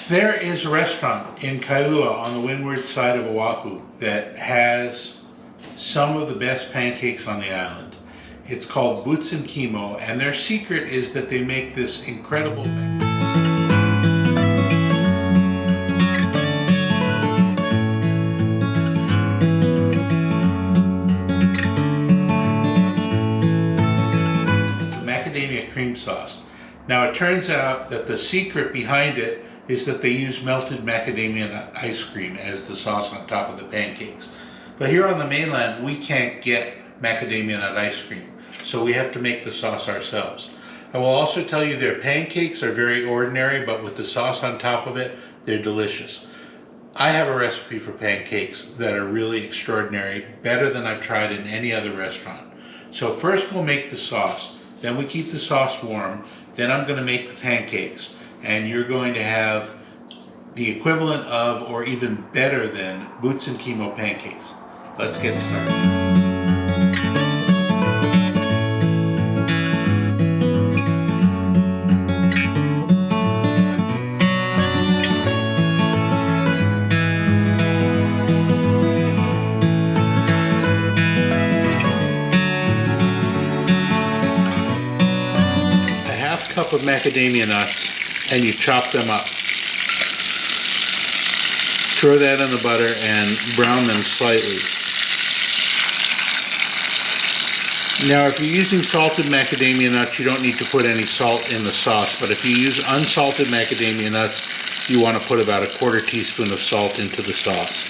There is a restaurant in Kailua on the windward side of Oahu that has some of the best pancakes on the island. It's called Boots Kimo, and their secret is that they make this incredible macadamia cream sauce. Now it turns out that the secret behind it is that they use melted macadamia nut ice cream as the sauce on top of the pancakes. But here on the mainland, we can't get macadamia nut ice cream, so we have to make the sauce ourselves. I will also tell you their pancakes are very ordinary, but with the sauce on top of it, they're delicious. I have a recipe for pancakes that are really extraordinary, better than I've tried in any other restaurant. So first we'll make the sauce, then we keep the sauce warm, then I'm going to make the pancakes, and you're going to have the equivalent of, or even better than, Boots Kimo pancakes. Let's get started. A half cup of macadamia nuts, and you chop them up. Throw that in the butter and brown them slightly. Now if you're using salted macadamia nuts, you don't need to put any salt in the sauce, but if you use unsalted macadamia nuts, you want to put about a quarter teaspoon of salt into the sauce.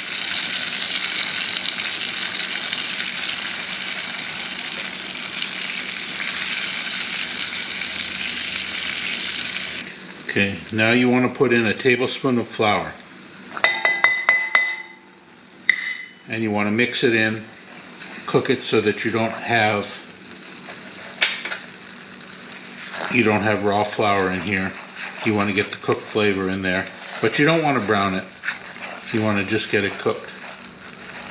Okay, now you want to put in a tablespoon of flour. And you want to mix it in, cook it so that you don't have raw flour in here. You want to get the cooked flavor in there, but you don't want to brown it. You want to just get it cooked.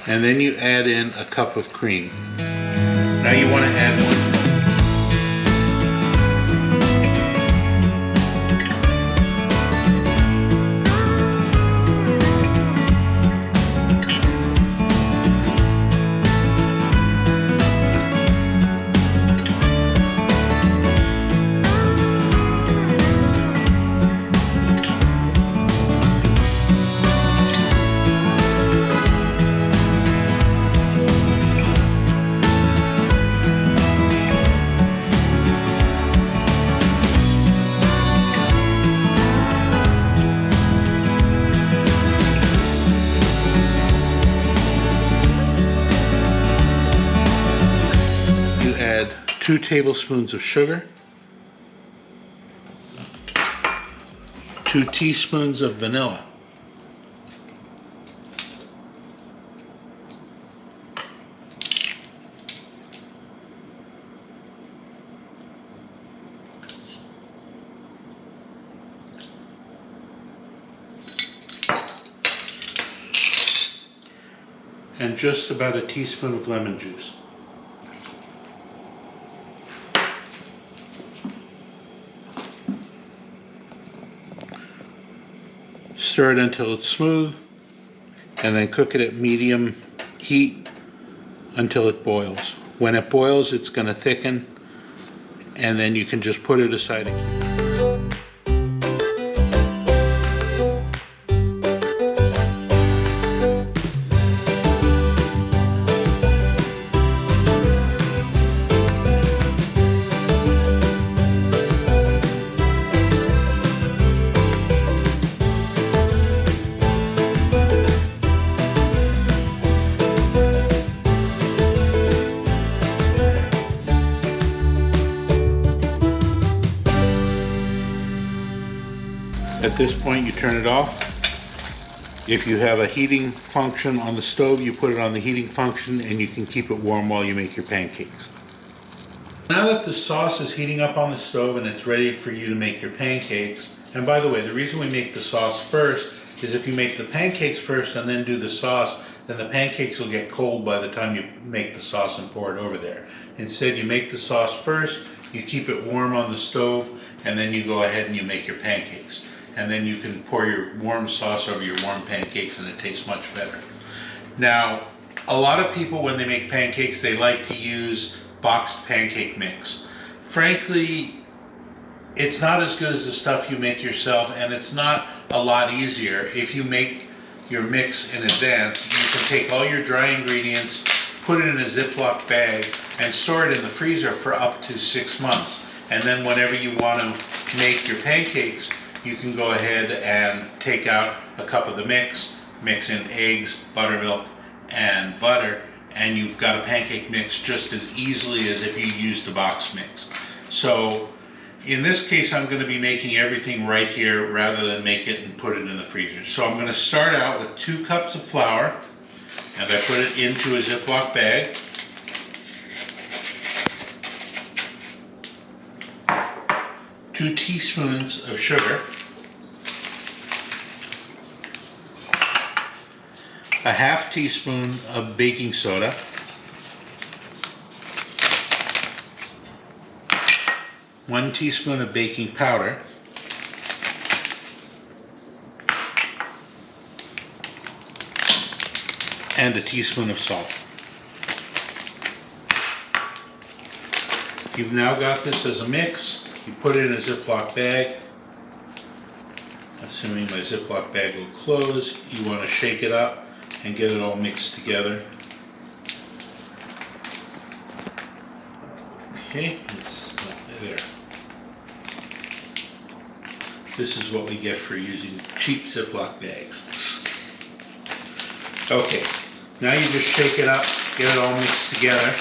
And then you add in a cup of cream. Now you want to add one. Add 2 tablespoons of sugar, 2 teaspoons of vanilla, and just about a teaspoon of lemon juice. Stir it until it's smooth, and then cook it at medium heat until it boils. When it boils, it's going to thicken, and then you can just put it aside again. At this point, you turn it off. If you have a heating function on the stove, you put it on the heating function, and you can keep it warm while you make your pancakes. Now that the sauce is heating up on the stove and it's ready for you to make your pancakes, and by the way, the reason we make the sauce first is if you make the pancakes first and then do the sauce, then the pancakes will get cold by the time you make the sauce and pour it over there. Instead, you make the sauce first, you keep it warm on the stove, and then you go ahead and you make your pancakes. and then you can pour your warm sauce over your warm pancakes and it tastes much better. Now, a lot of people when they make pancakes, they like to use boxed pancake mix. Frankly, it's not as good as the stuff you make yourself, and it's not a lot easier. If you make your mix in advance, you can take all your dry ingredients, put it in a Ziploc bag, and store it in the freezer for up to 6 months. And then whenever you want to make your pancakes, you can go ahead and take out a cup of the mix, mix in eggs, buttermilk, and butter, and you've got a pancake mix just as easily as if you used a box mix. So in this case, I'm going to be making everything right here rather than make it and put it in the freezer. So I'm going to start out with 2 cups of flour, and I put it into a Ziploc bag. Two teaspoons of sugar, a half teaspoon of baking soda, one teaspoon of baking powder, and a teaspoon of salt. You've now got this as a mix. You put it in a Ziploc bag. Assuming my Ziploc bag will close, you want to shake it up and get it all mixed together. Okay, there. This is what we get for using cheap Ziploc bags. Okay, now you just shake it up, get it all mixed together.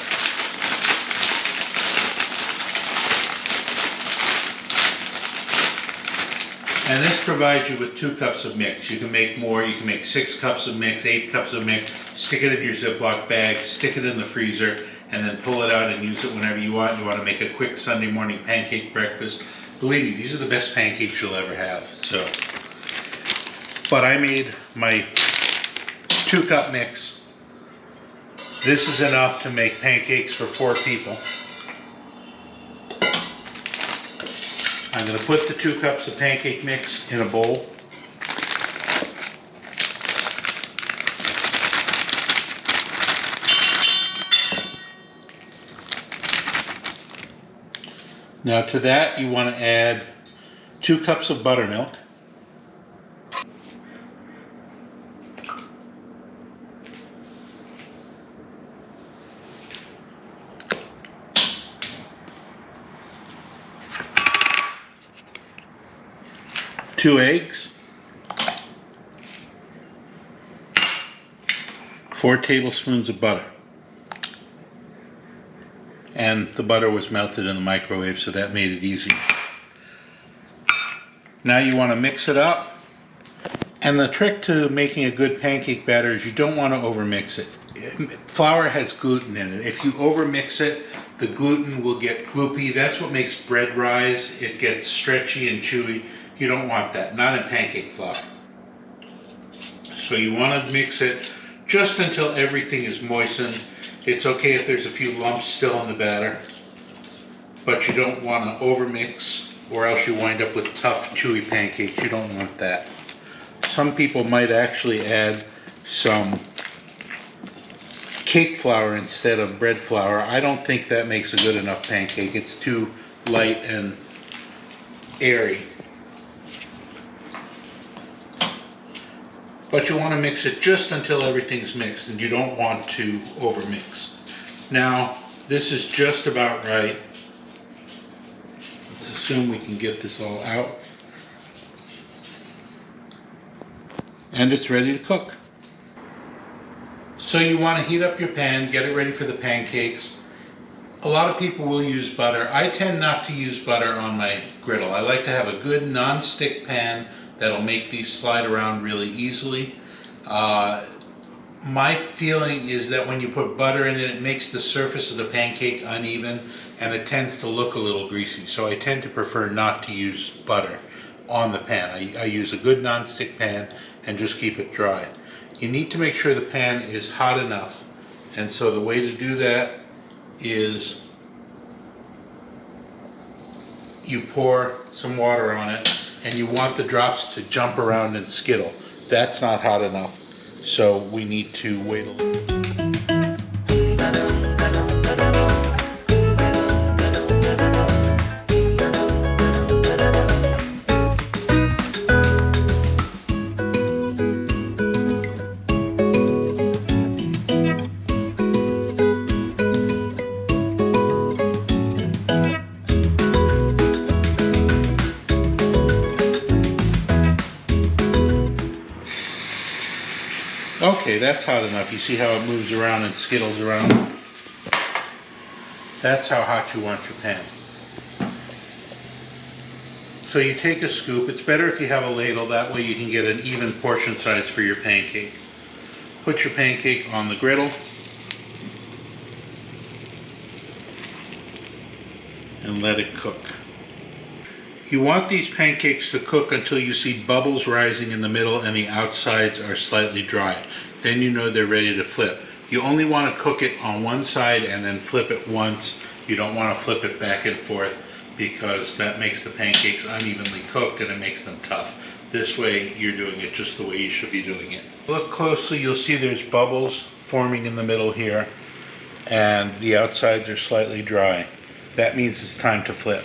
And this provides you with 2 cups of mix. You can make more, you can make 6 cups of mix, 8 cups of mix, stick it in your Ziploc bag, stick it in the freezer, and then pull it out and use it whenever you want. You want to make a quick Sunday morning pancake breakfast. Believe me, these are the best pancakes you'll ever have. So, but I made my 2-cup mix. This is enough to make pancakes for 4 people. I'm going to put the 2 cups of pancake mix in a bowl. Now to that you want to add 2 cups of buttermilk. Two eggs, 4 tablespoons of butter, and the butter was melted in the microwave, so that made it easy. Now you want to mix it up, and the trick to making a good pancake batter is you don't want to overmix it. Flour has gluten in it. If you overmix it, the gluten will get gloopy. That's what makes bread rise. It gets stretchy and chewy. You don't want that, not in pancake flour. So you want to mix it just until everything is moistened. It's okay if there's a few lumps still in the batter, but you don't want to overmix or else you wind up with tough, chewy pancakes. You don't want that. Some people might actually add some cake flour instead of bread flour. I don't think that makes a good enough pancake. It's too light and airy. But you want to mix it just until everything's mixed, and you don't want to overmix. Now, this is just about right. Let's assume we can get this all out. And it's ready to cook. So you want to heat up your pan, get it ready for the pancakes. A lot of people will use butter. I tend not to use butter on my griddle. I like to have a good non-stick pan that'll make these slide around really easily. My feeling is that when you put butter in it, it makes the surface of the pancake uneven and it tends to look a little greasy. So I tend to prefer not to use butter on the pan. I use a good non-stick pan and just keep it dry. You need to make sure the pan is hot enough, and so the way to do that is you pour some water on it, and you want the drops to jump around and skittle. That's not hot enough, so we need to wait a little. Okay, that's hot enough. You see how it moves around and skittles around? That's how hot you want your pan. So you take a scoop. It's better if you have a ladle, that way you can get an even portion size for your pancake. Put your pancake on the griddle. And let it cook. You want these pancakes to cook until you see bubbles rising in the middle and the outsides are slightly dry. Then you know they're ready to flip. You only want to cook it on one side and then flip it once. You don't want to flip it back and forth because that makes the pancakes unevenly cooked and it makes them tough. This way you're doing it just the way you should be doing it. Look closely, you'll see there's bubbles forming in the middle here and the outsides are slightly dry. That means it's time to flip.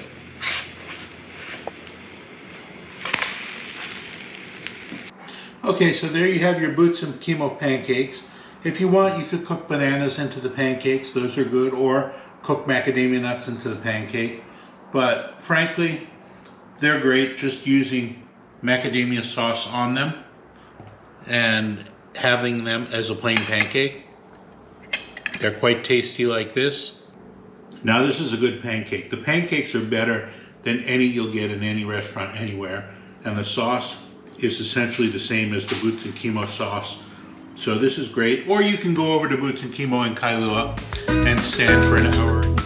Okay, so there you have your Boots Kimo pancakes. If you want, you could cook bananas into the pancakes. Those are good. Or cook macadamia nuts into the pancake. But frankly, they're great just using macadamia sauce on them and having them as a plain pancake. They're quite tasty like this. Now this is a good pancake. The pancakes are better than any you'll get in any restaurant anywhere. And the sauce is essentially the same as the Boots Kimo sauce. So this is great. Or you can go over to Boots Kimo in Kailua and stand for an hour.